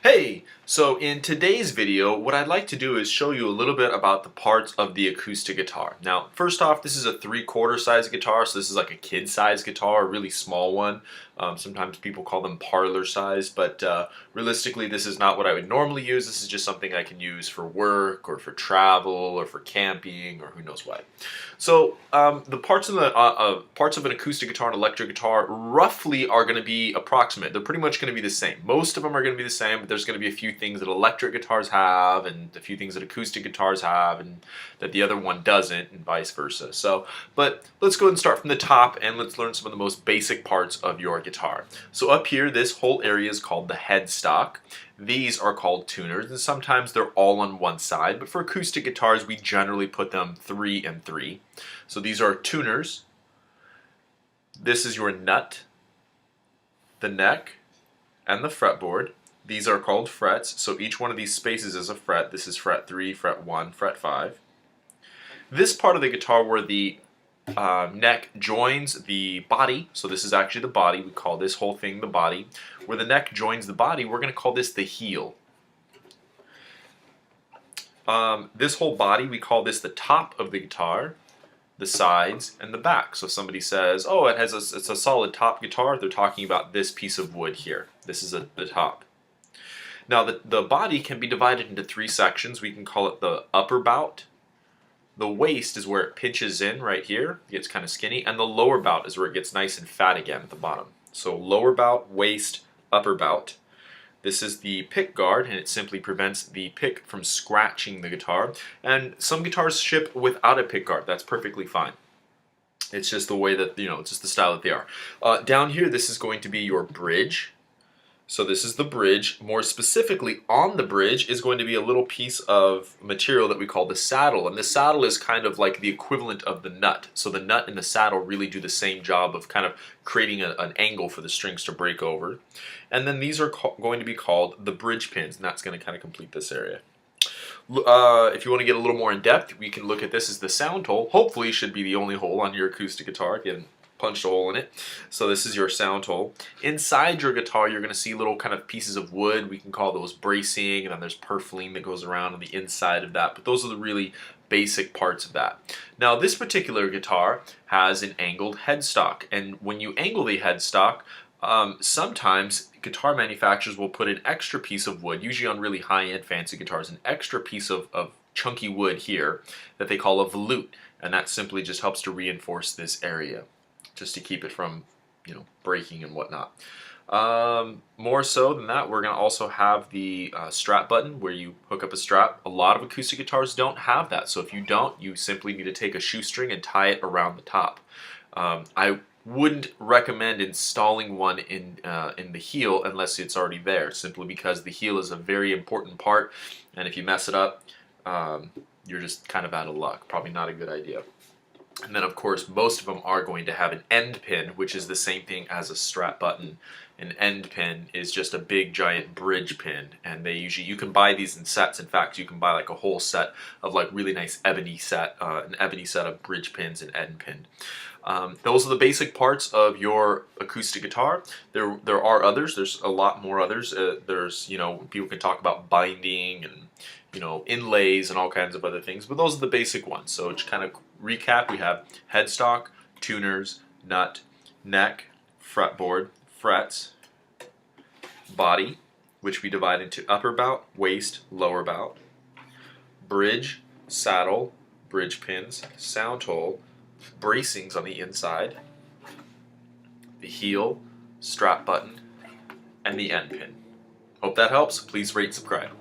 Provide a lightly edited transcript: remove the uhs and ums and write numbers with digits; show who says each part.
Speaker 1: Hey! So in today's video, what I'd like to do is show you a little bit about the parts of the acoustic guitar. Now, first off, this is a 3/4 size guitar, so this is like a kid-size guitar, a really small one. Sometimes people call them parlor size, but realistically, this is not what I would normally use. This is just something I can use for work, or for travel, or for camping, or who knows what. So the parts of an acoustic guitar and electric guitar roughly are going to be approximate. They're pretty much going to be the same. Most of them are going to be the same, but there's going to be a few things that electric guitars have, and a few things that acoustic guitars have, and that the other one doesn't, and vice versa. But let's go ahead and start from the top, and let's learn some of the most basic parts of your guitar. So up here, this whole area is called the headstock. These are called tuners, and sometimes they're all on one side, but for acoustic guitars, we generally put them 3 and 3. So these are tuners. This is your nut, the neck, and the fretboard. These are called frets, so each one of these spaces is a fret. This is fret 3, fret 1, fret 5. This part of the guitar where the neck joins the body, so this is actually the body, we call this whole thing the body. Where the neck joins the body, we're going to call this the heel. This whole body, we call this the top of the guitar, the sides, and the back. So if somebody says, oh, it's a solid top guitar, they're talking about this piece of wood here. This is the top. Now the body can be divided into 3 sections. We can call it the upper bout. The waist is where it pinches in right here, it gets kind of skinny, and the lower bout is where it gets nice and fat again at the bottom. So lower bout, waist, upper bout. This is the pick guard, and it simply prevents the pick from scratching the guitar. And some guitars ship without a pick guard. That's perfectly fine. It's just the way that, it's just the style that they are. Down here, this is going to be your bridge. So this is the bridge. More specifically, on the bridge is going to be a little piece of material that we call the saddle. And the saddle is kind of like the equivalent of the nut. So the nut and the saddle really do the same job of kind of creating an angle for the strings to break over. And then these are going to be called the bridge pins, and that's going to kind of complete this area. If you want to get a little more in depth, we can look at this as the sound hole. Hopefully it should be the only hole on your acoustic guitar. Again, punched a hole in it. So this is your sound hole. Inside your guitar, you're going to see little kind of pieces of wood. We can call those bracing, and then there's purfling that goes around on the inside of that. But those are the really basic parts of that. Now this particular guitar has an angled headstock, and when you angle the headstock, sometimes guitar manufacturers will put an extra piece of wood, usually on really high-end fancy guitars, an extra piece of chunky wood here that they call a volute, and that simply just helps to reinforce this area, just to keep it from, breaking and whatnot. More so than that, we're going to also have the strap button where you hook up a strap. A lot of acoustic guitars don't have that, so if you don't, you simply need to take a shoestring and tie it around the top. I wouldn't recommend installing one in the heel unless it's already there, simply because the heel is a very important part, and if you mess it up, you're just kind of out of luck. Probably not a good idea. And then, of course, most of them are going to have an end pin, which is the same thing as a strap button. An end pin is just a big, giant bridge pin, and you can buy these in sets. In fact, you can buy like a whole set of like really nice ebony set, an ebony set of bridge pins and end pin. Those are the basic parts of your acoustic guitar. There are others. There's a lot more others. There's, people can talk about binding and, inlays and all kinds of other things, but those are the basic ones. So to kind of recap, we have headstock, tuners, nut, neck, fretboard, frets, body, which we divide into upper bout, waist, lower bout, bridge, saddle, bridge pins, sound hole, bracings on the inside, the heel, strap button, and the end pin. Hope that helps. Please rate and subscribe.